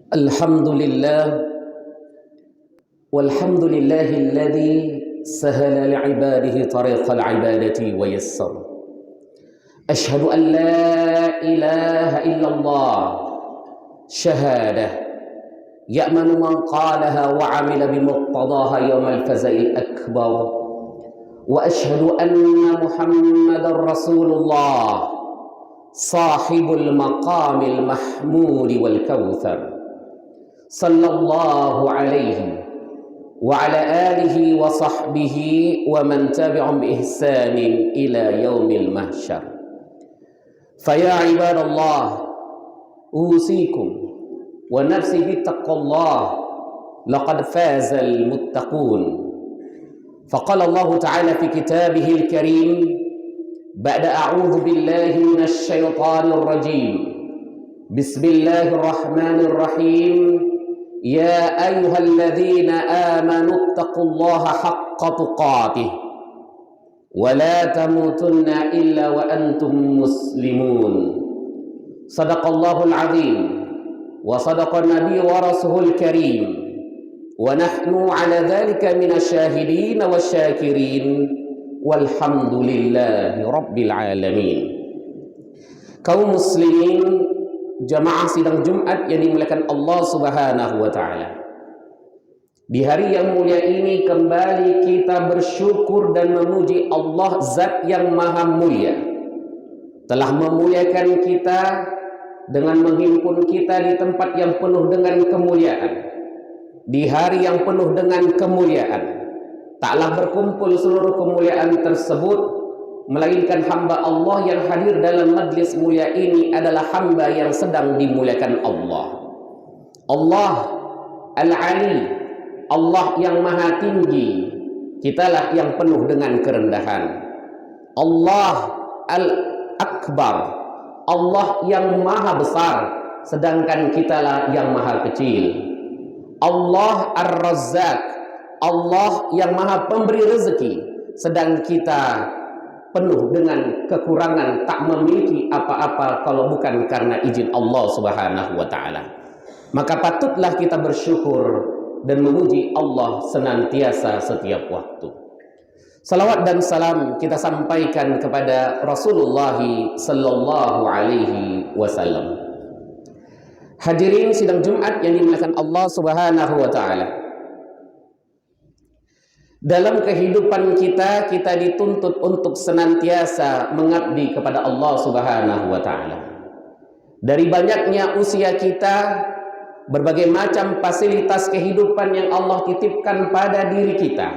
Alhamdulillah walhamdulillahilladzi sahala li'ibadihi tariqal ibadati wa yassar. Ashhadu an la ilaha illallah syahadah ya'manu man qalaha wa 'amila bimuqtadaha yawmal faza'il akbar. Wa ashhadu anna Muhammadar Rasulullah sahibul maqamil mahmudi wal kautsar. Sallallahu alaihi wa ala alihi wa sahbihi wa man tabi'ahum bi ihsanin ila yaumil mahsyar. Faya ibadallah, usikum wa nafsi bittaqallah, laqad fazal muttaqun. Faqala Allah ta'ala fi kitabihil karim ba'da a'udzu billahi minasy syaithanir rajim. Bismillahirrahmanirrahim. Ya ayyuhalladzina amanu taqullaha haqqa tuqatih wa la tamutunna illa wa antum muslimun. Sadaqallahul azim wa sadaqan nabiy wa rasulul karim wa nahnu ala dzalika minasyahidin wasyakirin walhamdulillahi rabbil alamin. Kaum muslimin, jamaah sidang Jumat yang dimuliakan Allah Subhanahu wa taala. Di hari yang mulia ini kembali kita bersyukur dan memuji Allah Zat yang Maha Mulia. Telah memuliakan kita dengan menghimpun kita di tempat yang penuh dengan kemuliaan. Di hari yang penuh dengan kemuliaan. Taklah berkumpul seluruh kemuliaan tersebut, melainkan hamba Allah yang hadir dalam majlis mulia ini adalah hamba yang sedang dimuliakan Allah. Allah Al-Ali, Allah yang maha tinggi, kitalah yang penuh dengan kerendahan. Allah Al-Akbar, Allah yang maha besar, sedangkan kitalah yang maha kecil. Allah Ar-Razzaq, Allah yang maha pemberi rezeki, sedang kita penuh dengan kekurangan, tak memiliki apa-apa kalau bukan karena izin Allah Subhanahu wa taala. Maka patutlah kita bersyukur dan memuji Allah senantiasa setiap waktu. Salawat dan salam kita sampaikan kepada Rasulullah sallallahu alaihi wasallam. Hadirin sidang Jumat yang dimuliakan Allah Subhanahu wa taala. Dalam kehidupan kita dituntut untuk senantiasa mengabdi kepada Allah Subhanahu wa taala. Dari banyaknya usia kita, berbagai macam fasilitas kehidupan yang Allah titipkan pada diri kita,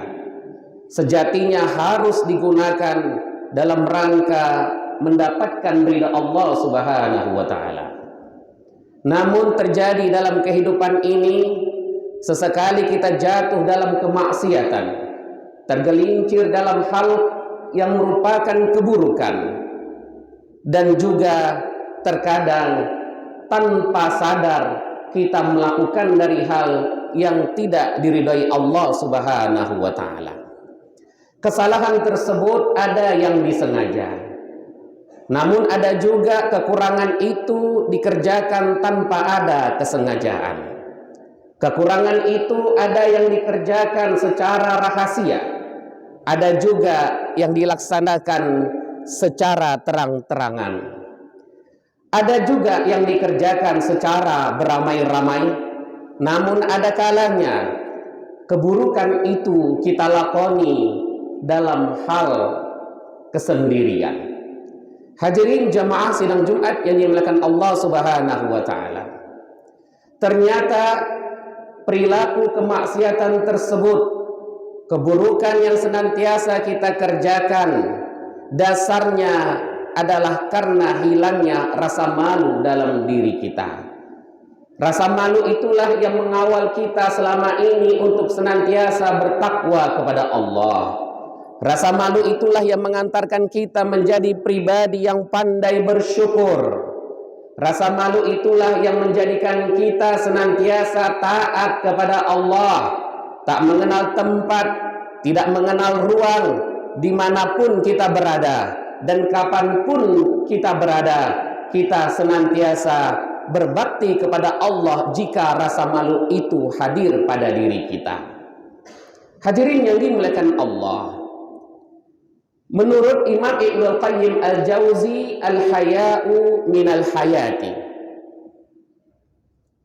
sejatinya harus digunakan dalam rangka mendapatkan ridha Allah Subhanahu wa taala. Namun terjadi dalam kehidupan ini, sesekali kita jatuh dalam kemaksiatan, tergelincir dalam hal yang merupakan keburukan, dan juga terkadang tanpa sadar kita melakukan dari hal yang tidak diridhai Allah Subhanahu wa taala. Kesalahan tersebut ada yang disengaja, namun ada juga kekurangan itu dikerjakan tanpa ada kesengajaan. Kekurangan itu ada yang dikerjakan secara rahasia, ada juga yang dilaksanakan secara terang-terangan. Ada juga yang dikerjakan secara beramai-ramai, namun ada kalanya keburukan itu kita lakoni dalam hal kesendirian. Hadirin jamaah sidang Jumat yang dimuliakan Allah Subhanahu wa taala. Ternyata perilaku kemaksiatan tersebut, keburukan yang senantiasa kita kerjakan, dasarnya adalah karena hilangnya rasa malu dalam diri kita. Rasa malu itulah yang mengawal kita selama ini untuk senantiasa bertakwa kepada Allah. Rasa malu itulah yang mengantarkan kita menjadi pribadi yang pandai bersyukur. Rasa malu itulah yang menjadikan kita senantiasa taat kepada Allah, tak mengenal tempat, tidak mengenal ruang, dimanapun kita berada dan kapanpun kita berada, kita senantiasa berbakti kepada Allah jika rasa malu itu hadir pada diri kita. Hadirin yang dimuliakan Allah, menurut Imam Ibnu Qayyim Al-Jauzi, al-haya'u minal hayati.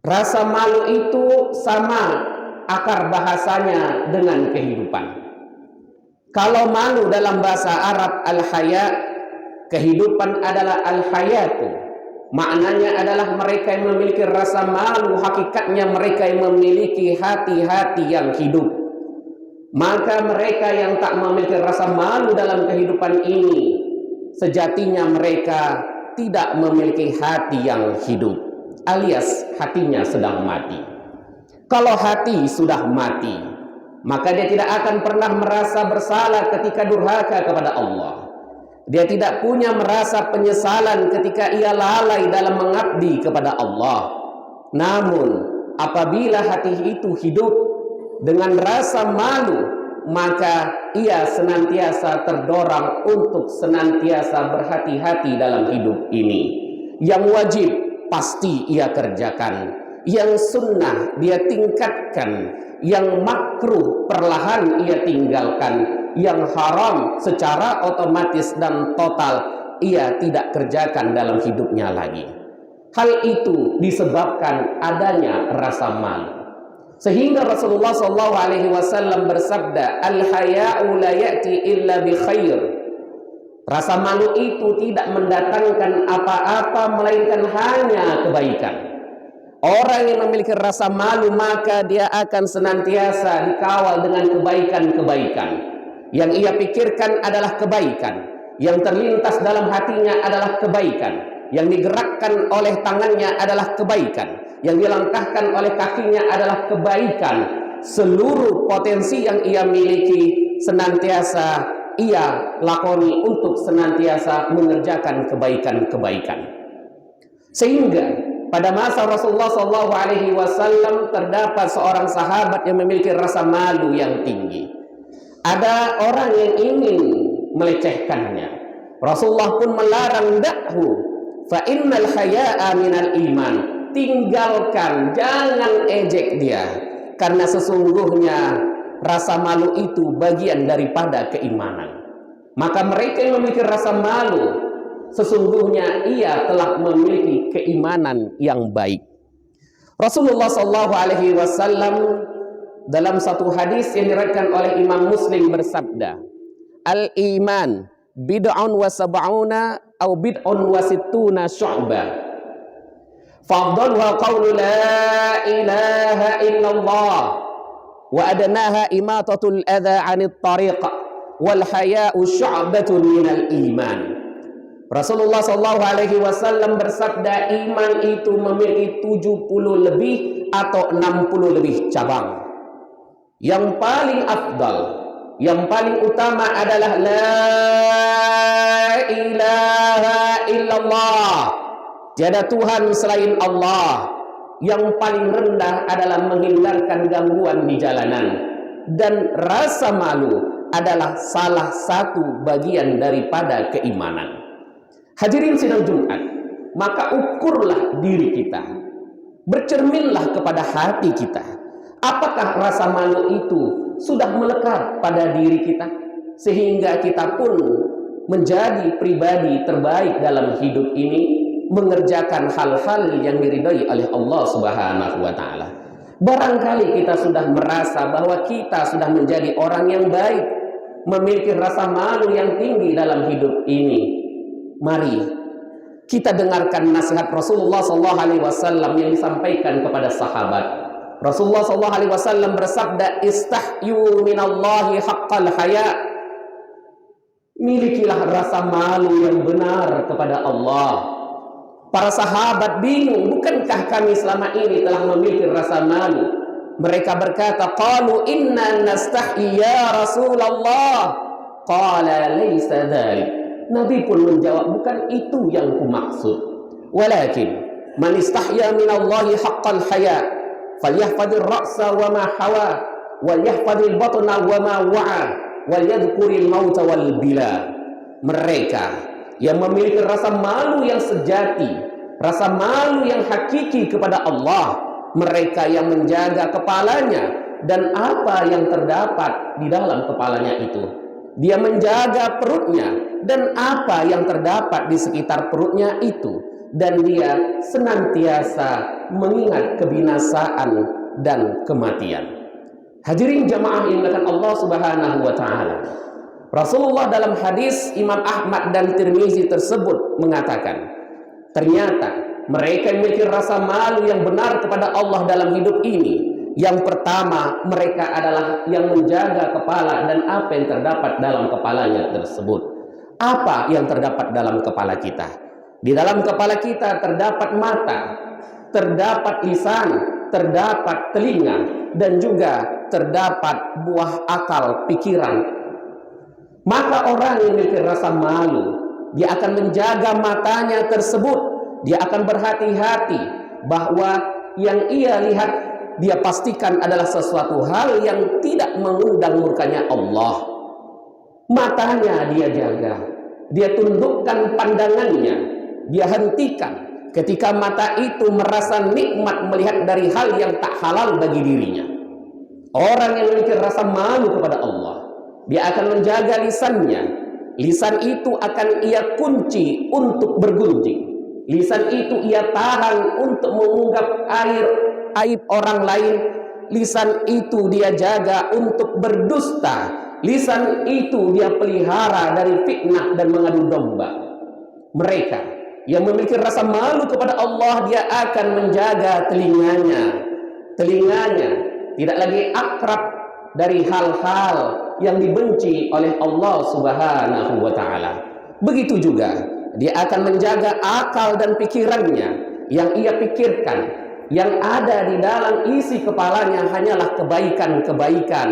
Rasa malu itu sama akar bahasanya dengan kehidupan. Kalau malu dalam bahasa Arab al-haya', kehidupan adalah al-hayatu. Maknanya adalah mereka yang memiliki rasa malu, hakikatnya mereka yang memiliki hati-hati yang hidup. Maka mereka yang tak memiliki rasa malu dalam kehidupan ini, sejatinya mereka tidak memiliki hati yang hidup, alias hatinya sedang mati. Kalau hati sudah mati, maka dia tidak akan pernah merasa bersalah ketika durhaka kepada Allah. Dia tidak punya merasa penyesalan ketika ia lalai dalam mengabdi kepada Allah. Namun apabila hati itu hidup dengan rasa malu, maka ia senantiasa terdorong untuk senantiasa berhati-hati dalam hidup ini. Yang wajib pasti ia kerjakan, yang sunnah dia tingkatkan, yang makruh perlahan ia tinggalkan, yang haram secara otomatis dan total ia tidak kerjakan dalam hidupnya lagi. Hal itu disebabkan adanya rasa malu. Sehingga Rasulullah SAW bersabda, al-haya'u la ya'ti illa bi khair. Rasa malu itu tidak mendatangkan apa-apa melainkan hanya kebaikan. Orang yang memiliki rasa malu maka dia akan senantiasa dikawal dengan kebaikan-kebaikan. Yang ia pikirkan adalah kebaikan, yang terlintas dalam hatinya adalah kebaikan, yang digerakkan oleh tangannya adalah kebaikan, yang dilangkahkan oleh kakinya adalah kebaikan. Seluruh potensi yang ia miliki senantiasa ia lakoni untuk senantiasa mengerjakan kebaikan-kebaikan. Sehingga pada masa Rasulullah SAW terdapat seorang sahabat yang memiliki rasa malu yang tinggi. Ada orang yang ingin melecehkannya. Rasulullah pun melarang, dakhu fa innal haya'a minal iman. Tinggalkan, jangan ejek dia, karena sesungguhnya rasa malu itu bagian daripada keimanan. Maka mereka yang memiliki rasa malu, sesungguhnya ia telah memiliki keimanan yang baik. Rasulullah SAW dalam satu hadis yang diriwayatkan oleh Imam Muslim bersabda, al-iman bid'un wa sab'una atau bid'un wa sittuna syu'bah. Fadluha qawlu la ilaha illallah wa adnaha imatatul adha 'anit tariq wal haya'u syu'batun minal iman. Rasulullah SAW bersabda, iman itu memiliki 70 lebih atau 60 lebih cabang. Yang paling afdal, yang paling utama adalah la ilaha illallah. Tiada Tuhan selain Allah. Yang paling rendah adalah menghindarkan gangguan di jalanan. Dan rasa malu adalah salah satu bagian daripada keimanan. Hadirin sidang Jumat, maka ukurlah diri kita. Bercerminlah kepada hati kita. Apakah rasa malu itu sudah melekat pada diri kita sehingga kita pun menjadi pribadi terbaik dalam hidup ini, mengerjakan hal-hal yang diridhai oleh Allah Subhanahu wa taala. Barangkali kita sudah merasa bahwa kita sudah menjadi orang yang baik, memiliki rasa malu yang tinggi dalam hidup ini. Mari kita dengarkan nasihat Rasulullah SAW yang disampaikan kepada sahabat. Rasulullah SAW bersabda, istahyu minallahi haqqal haya. Milikilah rasa malu yang benar kepada Allah. Para sahabat bingung, bukankah kami selama ini telah memiliki rasa malu? Mereka berkata, qalu inna nastahyi ya Rasulullah. Qala laysa dhalik. Nabi pun menjawab, bukan itu yang kumaksud. Walakin man istahya minallahi haqqal haya falyahfadhir ra'sa wa ma hawa wal yahfadhil batna wa ma wa'a wal yadhkuril mauta wal bila. Mereka yang memiliki rasa malu yang sejati rasa malu yang hakiki kepada Allah, mereka yang menjaga kepalanya dan apa yang terdapat di dalam kepalanya itu. Dia menjaga perutnya dan apa yang terdapat di sekitar perutnya itu, dan dia senantiasa mengingat kebinasaan dan kematian. Hadirin jamaah yang dimuliakan Allah Subhanahu wa taala. Rasulullah dalam hadis Imam Ahmad dan Tirmizi tersebut mengatakan, ternyata mereka yang memiliki rasa malu yang benar kepada Allah dalam hidup ini, yang pertama, mereka adalah yang menjaga kepala dan apa yang terdapat dalam kepalanya tersebut. Apa yang terdapat dalam kepala kita? Di dalam kepala kita terdapat mata, terdapat lisan, terdapat telinga, dan juga terdapat buah akal pikiran. Maka orang yang memiliki rasa malu, dia akan menjaga matanya tersebut. Dia akan berhati-hati bahwa yang ia lihat, dia pastikan adalah sesuatu hal yang tidak mengundang murkanya Allah. Matanya dia jaga, dia tundukkan pandangannya, dia hentikan ketika mata itu merasa nikmat melihat dari hal yang tak halal bagi dirinya. Orang yang memiliki rasa malu kepada Allah, dia akan menjaga lisannya. Lisan itu akan ia kunci untuk bergunjing. Lisan itu ia tahan untuk mengungkap aib orang lain. Lisan itu dia jaga untuk berdusta. Lisan itu dia pelihara dari fitnah dan mengadu domba. Mereka yang memiliki rasa malu kepada Allah, dia akan menjaga telinganya. Telinganya tidak lagi akrab dari hal-hal yang dibenci oleh Allah Subhanahu wa taala. Begitu juga dia akan menjaga akal dan pikirannya. Yang ia pikirkan, yang ada di dalam isi kepalanya hanyalah kebaikan-kebaikan,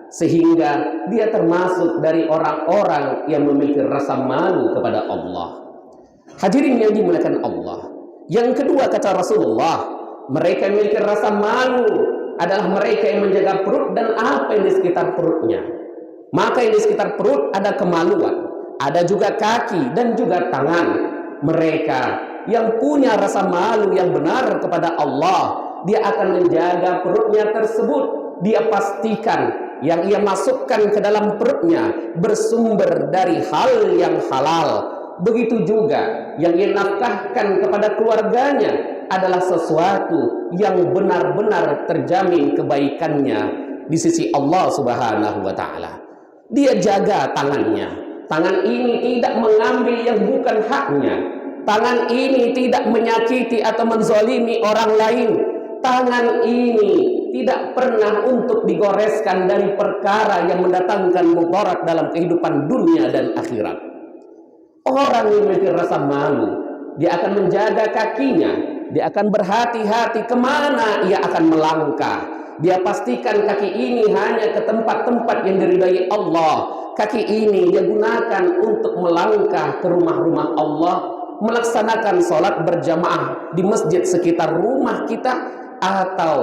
sehingga dia termasuk dari orang-orang yang memiliki rasa malu kepada Allah. Hadirin yang dimuliakan Allah, yang kedua kata Rasulullah, mereka yang memiliki rasa malu adalah mereka yang menjaga perut dan apa yang di sekitar perutnya. Maka yang di sekitar perut ada kemaluan, ada juga kaki dan juga tangan. Mereka yang punya rasa malu yang benar kepada Allah, dia akan menjaga perutnya tersebut. Dia pastikan yang ia masukkan ke dalam perutnya bersumber dari hal yang halal. Begitu juga yang ia nafkahkan kepada keluarganya adalah sesuatu yang benar-benar terjamin kebaikannya di sisi Allah Subhanahu wa taala. Dia jaga tangannya. Tangan ini tidak mengambil yang bukan haknya. Tangan ini tidak menyakiti atau menzalimi orang lain. Tangan ini tidak pernah untuk digoreskan dari perkara yang mendatangkan mudarat dalam kehidupan dunia dan akhirat. Orang yang memiliki rasa malu, dia akan menjaga kakinya. Dia akan berhati-hati kemana ia akan melangkah. Dia pastikan kaki ini hanya ke tempat-tempat yang diridai Allah. Kaki ini dia gunakan untuk melangkah ke rumah-rumah Allah, melaksanakan sholat berjamaah di masjid sekitar rumah kita, atau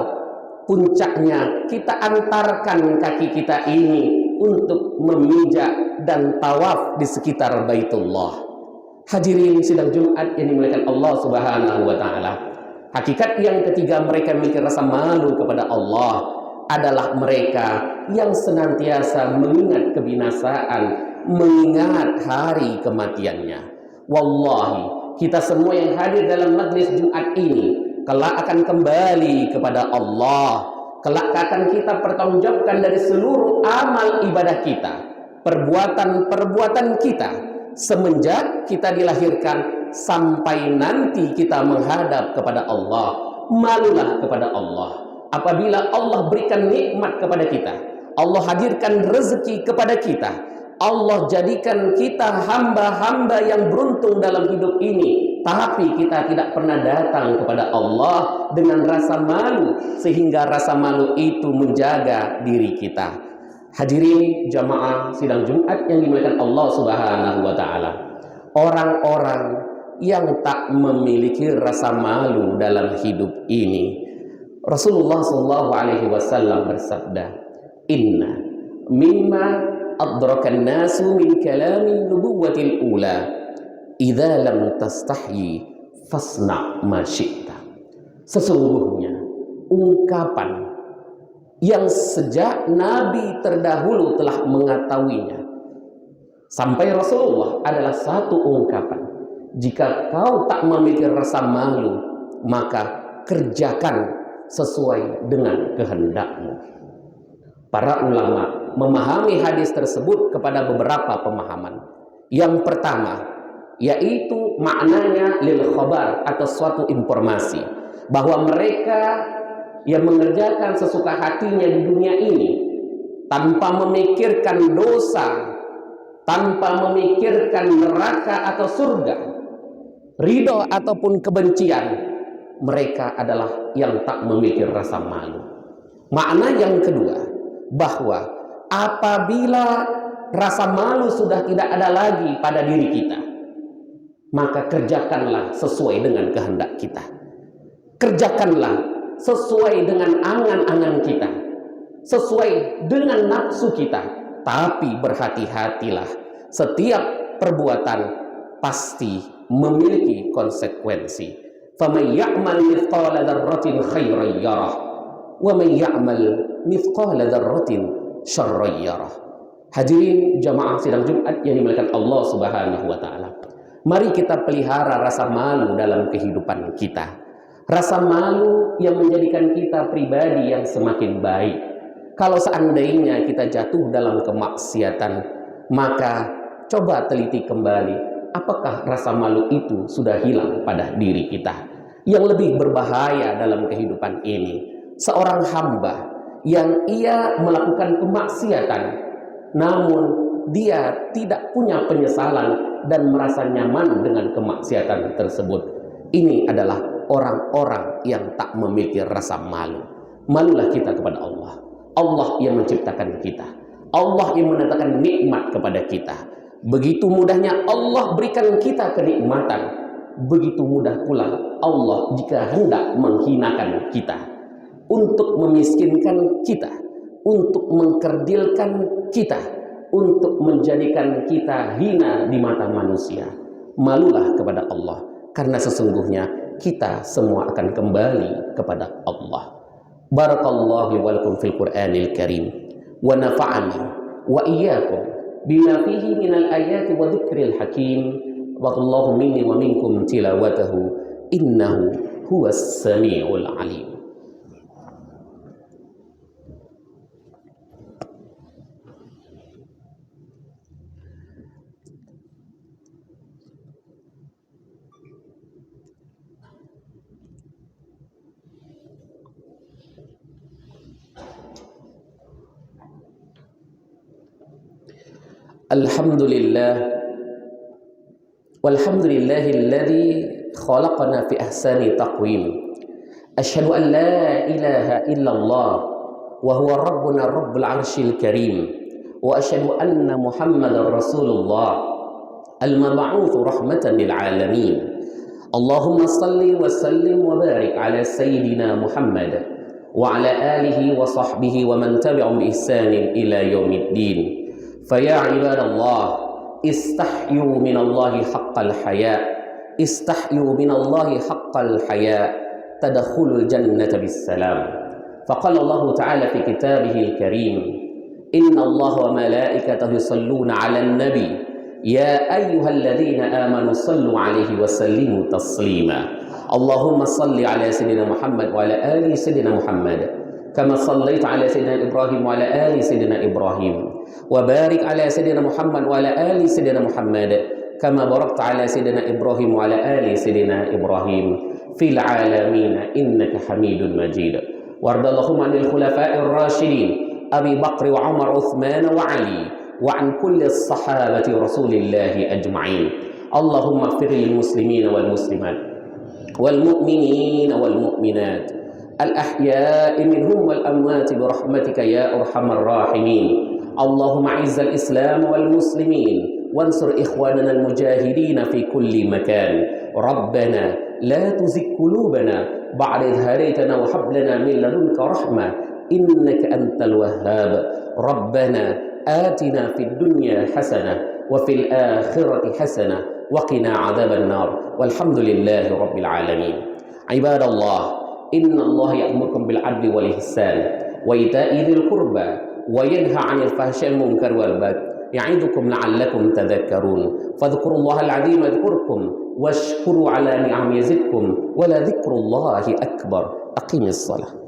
puncaknya kita antarkan kaki kita ini untuk memijak dan tawaf di sekitar Baitullah. Hadirin sidang Jumat yang dimuliakan Allah Subhanahu wa taala. Hakikat yang ketiga mereka memiliki rasa malu kepada Allah adalah mereka yang senantiasa mengingat kebinasaan, mengingat hari kematiannya. Wallahi, kita semua yang hadir dalam majlis Jumat ini kelak akan kembali kepada Allah. Kelak akan kita pertanggungjawabkan dari seluruh amal ibadah kita, perbuatan-perbuatan kita semenjak kita dilahirkan sampai nanti kita menghadap kepada Allah. Malulah kepada Allah apabila Allah berikan nikmat kepada kita, Allah hadirkan rezeki kepada kita, Allah jadikan kita hamba-hamba yang beruntung dalam hidup ini, tapi kita tidak pernah datang kepada Allah dengan rasa malu, sehingga rasa malu itu menjaga diri kita. Hadirin jamaah sidang Jumat yang dimuliakan Allah Subhanahu wa taala. Orang-orang yang tak memiliki rasa malu dalam hidup ini, Rasulullah sallallahu alaihi wasallam bersabda, "Inna mimma adrakan nasu min kalamin nubuwatil ula, idza lam tastahyi fasna ma syi'ta. Sesungguhnya ungkapan yang sejak Nabi terdahulu telah mengetahuinya sampai Rasulullah adalah satu ungkapan: jika kau tak memiliki rasa malu, maka kerjakan sesuai dengan kehendakmu. Para ulama memahami hadis tersebut kepada beberapa pemahaman. Yang pertama, yaitu maknanya lil khabar, atau suatu informasi, bahwa mereka yang mengerjakan sesuka hatinya di dunia ini tanpa memikirkan dosa, tanpa memikirkan neraka atau surga, ridho ataupun kebencian, mereka adalah yang tak memiliki rasa malu. Makna yang kedua, bahwa apabila rasa malu sudah tidak ada lagi pada diri kita, maka kerjakanlah sesuai dengan kehendak kita. Kerjakanlah sesuai dengan angan-angan kita, sesuai dengan nafsu kita. Tapi berhati-hatilah, setiap perbuatan pasti memiliki konsekuensi. فَمَنْ يَعْمَلْ مِثْقَالَ ذَرَّةٍ خَيْرًا يَرَهُ وَمَنْ يَعْمَلْ مِثْقَالَ ذَرَّةٍ شَرًّا يَرَهُ. Hadirin jamaah sidang Jumat yang dimuliakan Allah Subhanahu wa taala. Mari kita pelihara rasa malu dalam kehidupan kita. Rasa malu yang menjadikan kita pribadi yang semakin baik. Kalau seandainya kita jatuh dalam kemaksiatan, maka coba teliti kembali, apakah rasa malu itu sudah hilang pada diri kita. Yang lebih berbahaya dalam kehidupan ini, seorang hamba yang ia melakukan kemaksiatan, namun dia tidak punya penyesalan dan merasa nyaman dengan kemaksiatan tersebut. Ini adalah orang-orang yang tak memiliki rasa malu. Malulah kita kepada Allah. Allah yang menciptakan kita, Allah yang mendatangkan nikmat kepada kita. Begitu mudahnya Allah berikan kita kenikmatan, begitu mudah pula Allah jika hendak menghinakan kita, untuk memiskinkan kita, untuk mengkerdilkan kita, untuk menjadikan kita hina di mata manusia. Malulah kepada Allah, karena sesungguhnya kita semua akan kembali kepada Allah. Barakallahu wa lakum fil Qur'anil Karim, wa nafa'ani wa iyyakum bima fihi minal ayati wa dzikril hakim, wa Allahu minni wa minkum tilawatahu innahu huwas samiul alim. Alhamdulillah, walhamdulillahilladzi khalaqana fi ahsani taqwim. Asyhadu an la ilaha illallah wa huwa rabbuna rabbul arsyil karim, wa asyhadu anna muhammadar rasulullah al-mab'utsu rahmatan lil alamin. Allahumma salli wa sallim wa barik ala sayyidina Muhammad wa ala alihi wa sahbihi wa man tabi'ahum bi ihsanin ila yaumiddin. Faya ibadallah, istahyu minallahi haqqal haya, istahyu minallahi haqqal haya, tadkhulul jannata bissalam. Faqala Allah Ta'ala fi kitabihil karim, inna Allah wa malaikatahu yusalluna 'alan nabi, ya ayyuhalladzina amanu sallu 'alaihi wa sallimu taslima. Allahumma salli 'ala sayyidina Muhammad wa 'ala ali sayyidina Muhammad, kama sallaita 'ala sayyidina Ibrahim wa 'ala ali sayyidina Ibrahim, wa barik 'ala sayyidina Muhammad wa 'ala ali sayyidina Muhammad, kama barakta 'ala sayyidina Ibrahim wa 'ala ali sayyidina Ibrahim fil 'alamin innaka Hamidun Majid. Wardallahum 'anil khulafa'ir rasyidin Abi Bakr wa Umar Uthman wa Ali wa 'an kulli sahabati Rasulillah ajma'in. Allahumma ighfir lil muslimin wal muslimat wal mu'minin wal mu'minat al-ahya'i minhum wal amwati bi rahmatika ya arhamar rahimin. Allahumma izzal islam wal muslimin wansur ikhwanana al mujahidin fi kulli makan. Rabbana la tuzigh qulubana ba'da idh hadaytana wa hab lana min ladunka rahmah innaka antal wahhab. Rabbana atina fid dunya hasanah wa fil akhirati hasanah wa qina adzaban nar. Walhamdulillahi rabbil alamin. Ibadallah, innallaha ya'murukum bil 'adli wal ihsan wa ita'i dzil qurba wa yanha 'anil fahsya'i wal munkari wal baghi ya'idukum la'allakum tadhakkarun. Fadhkurullaha al-'azim yadhkurkum washkuru 'ala ni'amihi yazidkum wa la dzikrullahi akbar. Aqimis shalah.